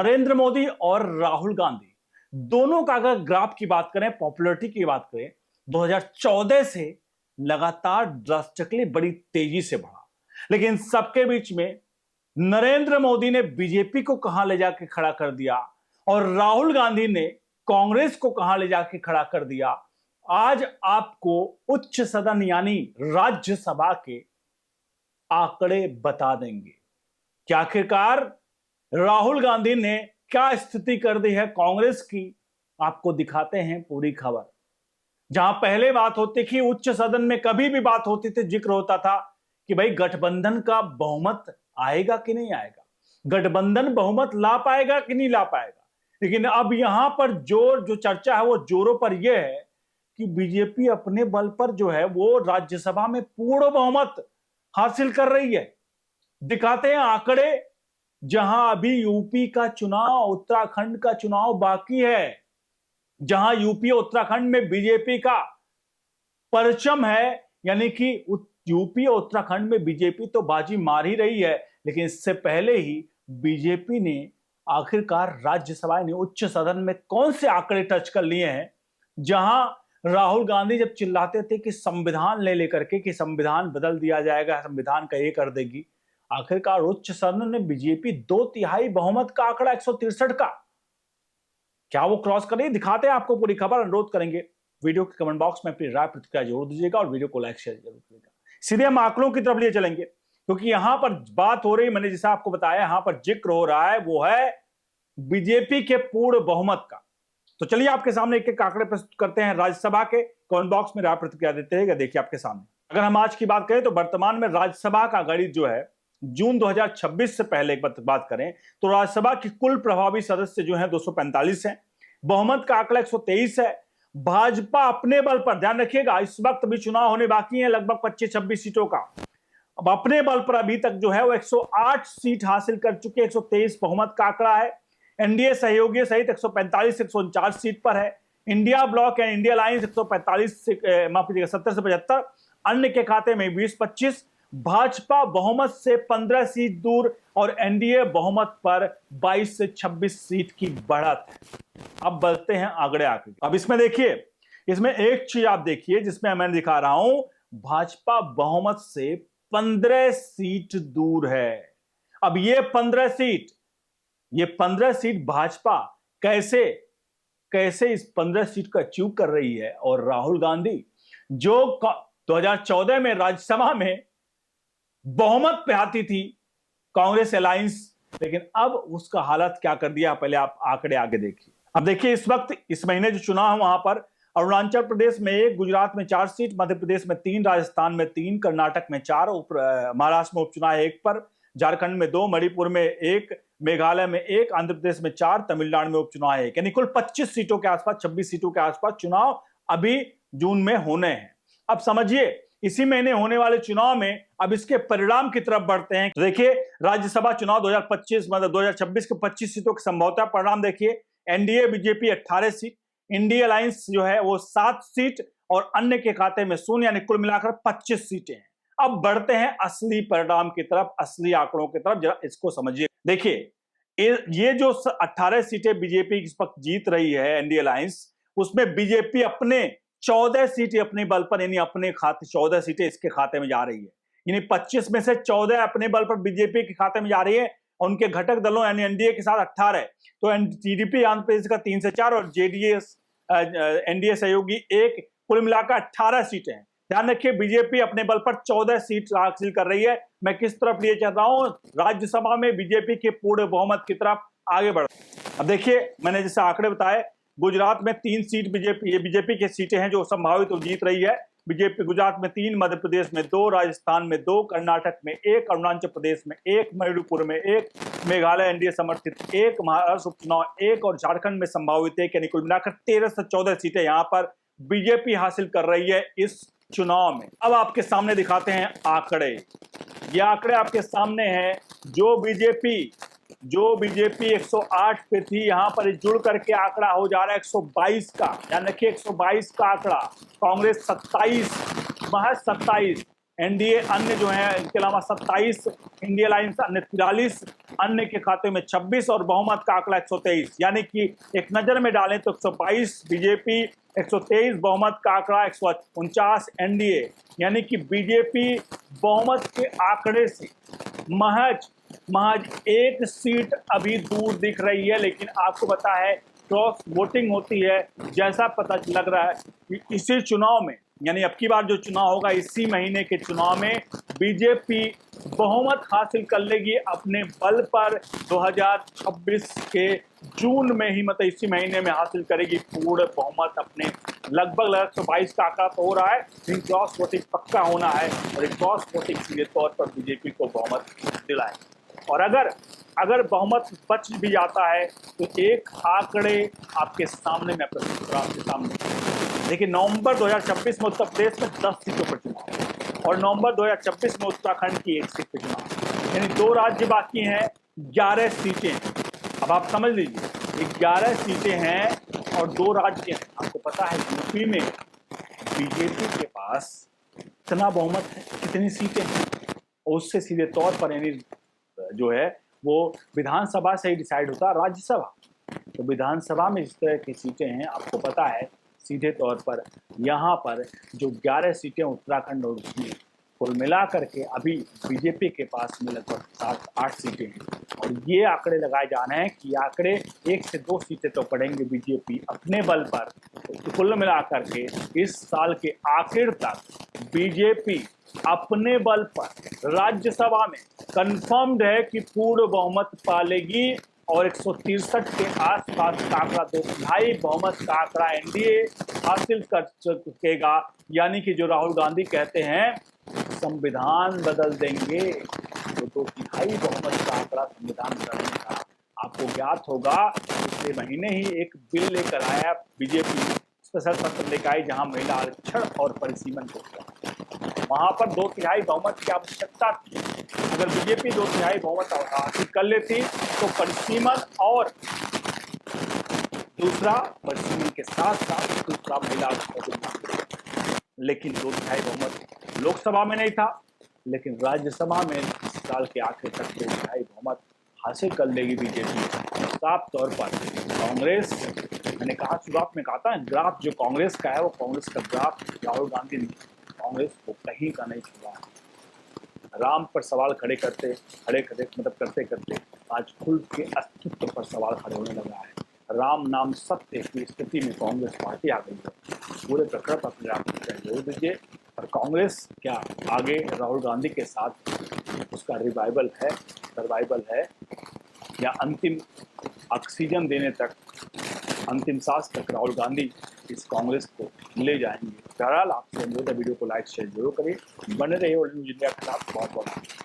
नरेंद्र मोदी और राहुल गांधी दोनों का अगर ग्राफ की बात करें, पॉपुलैरिटी की बात करें, 2014 से लगातार ड्रास्टिकली बड़ी तेजी से बढ़ा। लेकिन सबके बीच में नरेंद्र मोदी ने बीजेपी को कहां ले जाके खड़ा कर दिया और राहुल गांधी ने कांग्रेस को कहां ले जाके खड़ा कर दिया। आज आपको उच्च सदन यानी राज्यसभा के आंकड़े बता देंगे कि आखिरकार राहुल गांधी ने क्या स्थिति कर दी है कांग्रेस की। आपको दिखाते हैं पूरी खबर। जहां पहले बात होती थी, उच्च सदन में कभी भी बात होती थी, जिक्र होता था कि भाई गठबंधन का बहुमत आएगा कि नहीं आएगा, गठबंधन बहुमत ला पाएगा कि नहीं ला पाएगा। लेकिन अब यहां पर जो चर्चा है वो जोरों पर यह है कि बीजेपी अपने बल पर जो है वो राज्यसभा में पूर्ण बहुमत हासिल कर रही है। दिखाते हैं आंकड़े। जहां अभी यूपी का चुनाव, उत्तराखंड का चुनाव बाकी है, जहां यूपी और उत्तराखंड में बीजेपी का परचम है, यानी कि यूपी और उत्तराखंड में बीजेपी तो बाजी मार ही रही है, लेकिन इससे पहले ही बीजेपी ने आखिरकार राज्यसभा ने उच्च सदन में कौन से आंकड़े टच कर लिए हैं। जहां राहुल गांधी जब चिल्लाते थे कि संविधान ले लेकर के कि संविधान बदल दिया जाएगा, संविधान का ये कर देगी, आखिरकार उच्च सदन ने बीजेपी 2/3 बहुमत का आंकड़ा 163 का, क्या वो क्रॉस कर रही है? दिखाते हैं आपको पूरी खबर। अनुरोध करेंगे वीडियो के कमेंट बॉक्स में अपनी राय प्रतिक्रिया जरूर दीजिएगा और वीडियो को लाइक शेयर जरूर करिएगा। सीधे हम आंकड़ों की तरफ लिए चलेंगे, क्योंकि यहां पर बात हो रही, मैंने जैसा आपको बताया, यहां पर जिक्र हो रहा है वो है बीजेपी के पूर्ण बहुमत का। तो चलिए आपके सामने एक एक आंकड़े प्रस्तुत करते हैं राज्यसभा के। कमेंट बॉक्स में राय प्रतिक्रिया देते हैं। देखिए आपके सामने, अगर हम आज की बात करें तो वर्तमान में राज्यसभा का गणित जो है, जून 2026 से पहले एक बात करें तो राज्यसभा की कुल प्रभावी सदस्य जो है 245 हैं। बहुमत का आंकड़ा 123 है। भाजपा अपने बल पर, ध्यान रखिएगा, इस वक्त भी चुनाव होने बाकी है लगभग 25-26 सीटों का। अब अपने बल पर अभी तक जो है वो 108 सीट हासिल कर चुके, 123 बहुमत का आंकड़ा है। एनडीए सहयोगी सहित 145 से 149 सीट पर है। India block and India lines 145 से, माफ कीजिएगा, 70 से 75। अन्य के खाते में 20-25। भाजपा बहुमत से 15 सीट दूर और एनडीए बहुमत पर 22 से 26 सीट की बढ़त है। अब बढ़ते हैं आंकड़े आगे। अब इसमें देखिए, इसमें एक चीज आप देखिए जिसमें मैं दिखा रहा हूं, भाजपा बहुमत से 15 सीट दूर है। अब ये 15 सीट भाजपा कैसे इस 15 सीट को अचीव कर रही है। और राहुल गांधी जो 2014 में राज्यसभा में बहुमत पे आती थी कांग्रेस अलायंस, लेकिन अब उसका हालत क्या कर दिया, पहले आप आंकड़े आगे देखिए। अब देखिए, इस वक्त इस महीने जो चुनाव है वहां पर अरुणाचल प्रदेश में 1, गुजरात में 4 सीट, मध्य प्रदेश में 3, राजस्थान में 3, कर्नाटक में 4, महाराष्ट्र में उपचुनाव 1 पर, झारखंड में 2, मणिपुर में 1, मेघालय में 1, आंध्र प्रदेश में 4, तमिलनाडु में उपचुनाव 1, यानी कुल 25 सीटों के आसपास, 26 सीटों के आसपास चुनाव अभी जून में होने हैं। अब समझिए, इसी महीने होने वाले चुनाव में अब इसके परिणाम की तरफ बढ़ते हैं। तो देखिए, राज्यसभा चुनाव 2025 मतलब 2026 के 25 सीटों के संभवतः परिणाम देखिए। NDA BJP 18 seat, India alliance जो है वो 7 सीट और अन्य के खाते में 0, यानी कुल मिलाकर 25 सीटें हैं। अब बढ़ते हैं असली परिणाम की तरफ, असली आंकड़ों की तरफ, जरा इसको समझिए। देखिए, ये जो 18 सीटें बीजेपी इस वक्त जीत रही है एनडीए अलायंस, उसमें बीजेपी अपने 14 सीटें अपने बल पर, यानी अपने खाते 14 सीटें इसके खाते में जा रही है, यानी 25 में से 14 अपने बल पर बीजेपी के खाते में जा रही है। उनके घटक दलों यानी एनडीए के साथ 18, तो टीडीपी आंध्र प्रदेश का 3 से 4 और जेडीएस एनडीए सहयोगी 1, कुल मिलाकर 18 सीटें हैं। ध्यान रखिए, बीजेपी अपने बल पर 14 सीट हासिल कर रही है। मैं किस तरफ लिए चाहता हूं, राज्यसभा में बीजेपी के पूर्ण बहुमत की तरफ आगे बढ़। अब देखिए, मैंने जैसे आंकड़े बताए, गुजरात में 3 सीट बीजेपी की सीटें हैं जो संभावित तो जीत रही है बीजेपी। गुजरात में 3, मध्य प्रदेश में 2, राजस्थान में 2, कर्नाटक में 1, अरुणाचल प्रदेश में 1, मणिपुर में 1, मेघालय एनडीए समर्थित 1, महाराष्ट्र उपचुनाव 1 और झारखंड में संभावित 1, यानी कुल मिलाकर 13 से 14 सीटें यहां पर बीजेपी हासिल कर रही है इस चुनाव में। अब आपके सामने दिखाते हैं आंकड़े। ये आंकड़े आपके सामने हैं। जो बीजेपी 108 पे थी, यहां पर जुड़ करके आंकड़ा हो जा रहा है 122 का। ध्यान रखिए, 122 का आंकड़ा। कांग्रेस 27, महज 27, एनडीए अन्य जो है इनके अलावा 27, इंडिया अलायंस अन्य 43, अन्य के खाते में 26 और बहुमत का आंकड़ा 123। यानी कि एक नजर में डालें तो 122 बीजेपी, 123 बहुमत का आंकड़ा 149 एनडीए। यानी कि बीजेपी बहुमत के आंकड़े से महज एक सीट अभी दूर दिख रही है। लेकिन आपको पता है क्रॉस वोटिंग होती है, जैसा पता लग रहा है कि इसी चुनाव में, यानी अब की बार जो चुनाव होगा इसी महीने के चुनाव में बीजेपी बहुमत हासिल कर लेगी अपने बल पर। 2026 के जून में ही, मतलब इसी महीने में हासिल करेगी पूर्ण बहुमत अपने। लगभग 122 का आंकड़ा तो हो रहा है, लेकिन क्रॉस वोटिंग पक्का होना है और क्रॉस वोटिंग सीधे तौर पर बीजेपी को बहुमत दिलाए। और अगर बहुमत बच भी जाता है तो एक आंकड़े आपके सामने मैं प्रस्तुत आपके सामने। देखिए, नवंबर 2026 में उत्तर प्रदेश में 10 सीटों पर चुनाव और नवंबर 2026 में उत्तराखंड की 1 सीट पर चुनाव, यानी 2 राज्य बाकी हैं, 11 सीटें। अब आप समझ लीजिए 11 सीटें हैं और 2 राज्य हैं। आपको पता है यूपी में बीजेपी के पास इतना बहुमत है, कितनी सीटें हैं, उससे सीधे तौर पर यानी जो है वो विधानसभा से ही डिसाइड होता है, राज्यसभा। तो विधानसभा में इस तरह की सीटें हैं, आपको पता है सीधे तौर पर यहाँ पर जो 11 सीटें उत्तराखंड और उसमें कुल मिला करके अभी बीजेपी के पास में लगभग 7-8 सीटें हैं। और ये आंकड़े लगाए जा रहे हैं कि आंकड़े 1 से 2 सीटें तो पड़ेंगे बीजेपी अपने बल पर। तो कुल मिला करके इस साल के आखिर तक बीजेपी अपने बल पर राज्यसभा में कंफर्म्ड है कि पूर्ण बहुमत पालेगी और 163 के आसपास का आंकड़ा, 2/3 बहुमत का आंकड़ा एनडीए हासिल कर सकेगा। यानी कि जो राहुल गांधी कहते हैं संविधान बदल देंगे, तो 2/3 बहुमत का आंकड़ा संविधान बदलने का। आपको ज्ञात होगा पिछले महीने ही एक बिल लेकर आया बीजेपी, स्पेशल पत्र लेकर आई, जहां महिला आरक्षण और परिसीमन को वहां पर 2/3 बहुमत की आवश्यकता थी। अगर बीजेपी 2/3 बहुमत हासिल कर लेती तो परिसीमन और दूसरा परिसीमन के साथ साथ दूसरा महिला आरक्षण, लेकिन 2/3 बहुमत लोकसभा में नहीं था, लेकिन राज्यसभा में इस साल के आखिर तक 2/3 बहुमत हासिल कर लेगी बीजेपी। साफ तौर पर कांग्रेस, मैंने कहा शुरुआत में कहा था ग्राफ जो कांग्रेस का है वो कांग्रेस का ग्राफ राहुल गांधी ने कांग्रेस को कहीं का नहीं छोड़ा है। राम पर सवाल खड़े करते करते आज खुद के अस्तित्व पर सवाल खड़े होने लगा है। राम नाम सत्य की स्थिति में कांग्रेस पार्टी आ गई है। पूरे प्रकरण पर अपने आप जोड़ दीजिए और कांग्रेस क्या आगे राहुल गांधी के साथ उसका सर्वाइवल है या अंतिम ऑक्सीजन देने तक, अंतिम सांस तक राहुल गांधी इस कांग्रेस को ले जाएंगे। बहरहाल आपसे अनुरोध है वीडियो को लाइक शेयर जरूर करें, बने रहिए और न्यूज इंडिया के साथ। बहुत बहुत